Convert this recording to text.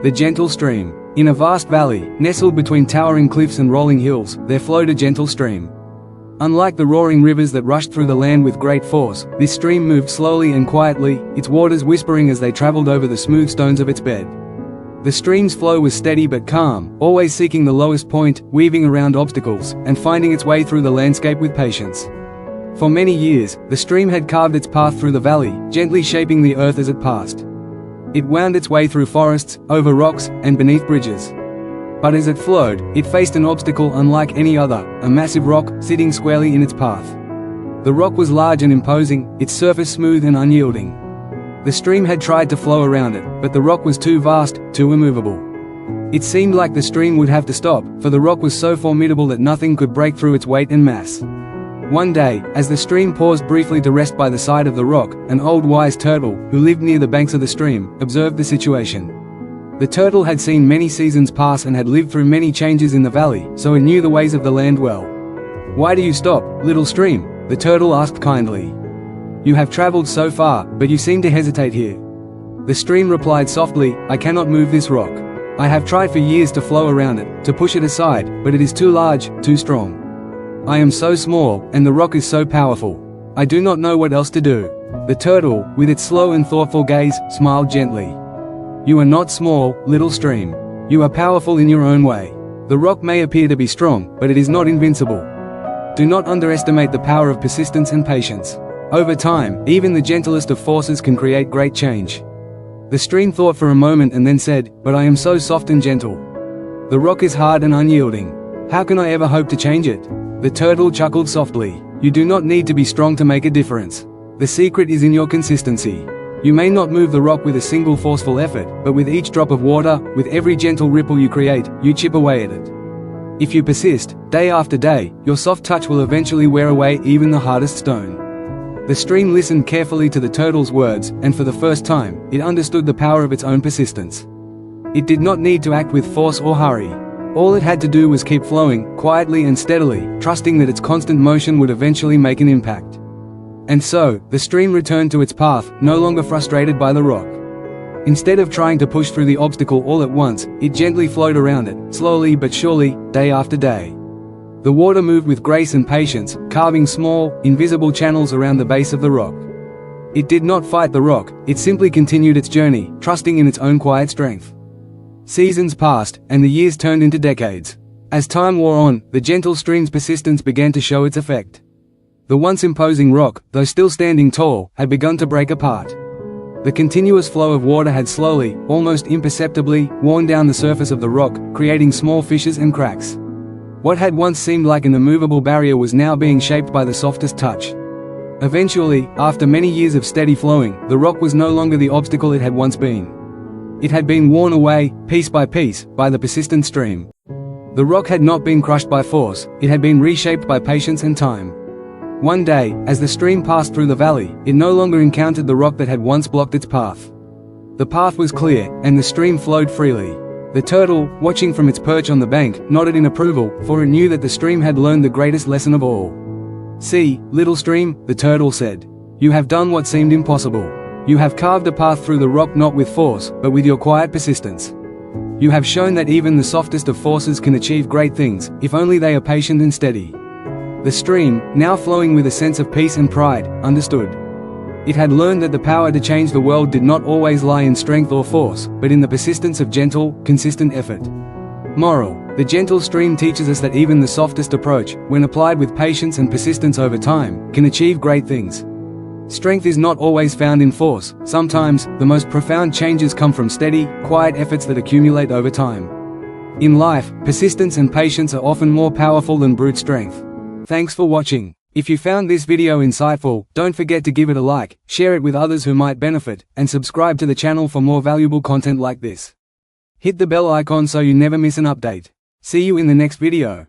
The gentle stream. In a vast valley, nestled between towering cliffs and rolling hills, there flowed a gentle stream. Unlike the roaring rivers that rushed through the land with great force, this stream moved slowly and quietly, its waters whispering as they traveled over the smooth stones of its bed. The stream's flow was steady but calm, always seeking the lowest point, weaving around obstacles, and finding its way through the landscape with patience. For many years, the stream had carved its path through the valley, gently shaping the earth as it passed. It wound its way through forests, over rocks, and beneath bridges. But as it flowed, it faced an obstacle unlike any other, a massive rock, sitting squarely in its path. The rock was large and imposing, its surface smooth and unyielding. The stream had tried to flow around it, but the rock was too vast, too immovable. It seemed like the stream would have to stop, for the rock was so formidable that nothing could break through its weight and mass. One day, as the stream paused briefly to rest by the side of the rock, an old wise turtle, who lived near the banks of the stream, observed the situation. The turtle had seen many seasons pass and had lived through many changes in the valley, so it knew the ways of the land well. "Why do you stop, little stream?" the turtle asked kindly. "You have traveled so far, but you seem to hesitate here." The stream replied softly, "I cannot move this rock. I have tried for years to flow around it, to push it aside, but it is too large, too strong. I am so small, and the rock is so powerful. I do not know what else to do." The turtle, with its slow and thoughtful gaze, smiled gently. "You are not small, little stream. You are powerful in your own way. The rock may appear to be strong, but it is not invincible. Do not underestimate the power of persistence and patience. Over time, even the gentlest of forces can create great change." The stream thought for a moment and then said, "But I am so soft and gentle. The rock is hard and unyielding. How can I ever hope to change it?" The turtle chuckled softly. "You do not need to be strong to make a difference. The secret is in your consistency. You may not move the rock with a single forceful effort, but with each drop of water, with every gentle ripple you create, you chip away at it. If you persist, day after day, your soft touch will eventually wear away even the hardest stone." The stream listened carefully to the turtle's words, and for the first time, it understood the power of its own persistence. It did not need to act with force or hurry. All it had to do was keep flowing, quietly and steadily, trusting that its constant motion would eventually make an impact. And so, the stream returned to its path, no longer frustrated by the rock. Instead of trying to push through the obstacle all at once, it gently flowed around it, slowly but surely, day after day. The water moved with grace and patience, carving small, invisible channels around the base of the rock. It did not fight the rock, it simply continued its journey, trusting in its own quiet strength. Seasons passed, and the years turned into decades. As time wore on, the gentle stream's persistence began to show its effect. The once imposing rock, though still standing tall, had begun to break apart. The continuous flow of water had slowly, almost imperceptibly, worn down the surface of the rock, creating small fissures and cracks. What had once seemed like an immovable barrier was now being shaped by the softest touch. Eventually, after many years of steady flowing, the rock was no longer the obstacle it had once been. It had been worn away, piece by piece, by the persistent stream. The rock had not been crushed by force, it had been reshaped by patience and time. One day, as the stream passed through the valley, it no longer encountered the rock that had once blocked its path. The path was clear, and the stream flowed freely. The turtle, watching from its perch on the bank, nodded in approval, for it knew that the stream had learned the greatest lesson of all. "See, little stream," the turtle said. "You have done what seemed impossible. You have carved a path through the rock not with force, but with your quiet persistence. You have shown that even the softest of forces can achieve great things, if only they are patient and steady." The stream, now flowing with a sense of peace and pride, understood. It had learned that the power to change the world did not always lie in strength or force, but in the persistence of gentle, consistent effort. Moral: the gentle stream teaches us that even the softest approach, when applied with patience and persistence over time, can achieve great things. Strength is not always found in force. Sometimes, the most profound changes come from steady, quiet efforts that accumulate over time. In life, persistence and patience are often more powerful than brute strength. Thanks for watching. If you found this video insightful, don't forget to give it a like, share it with others who might benefit, and subscribe to the channel for more valuable content like this. Hit the bell icon so you never miss an update. See you in the next video.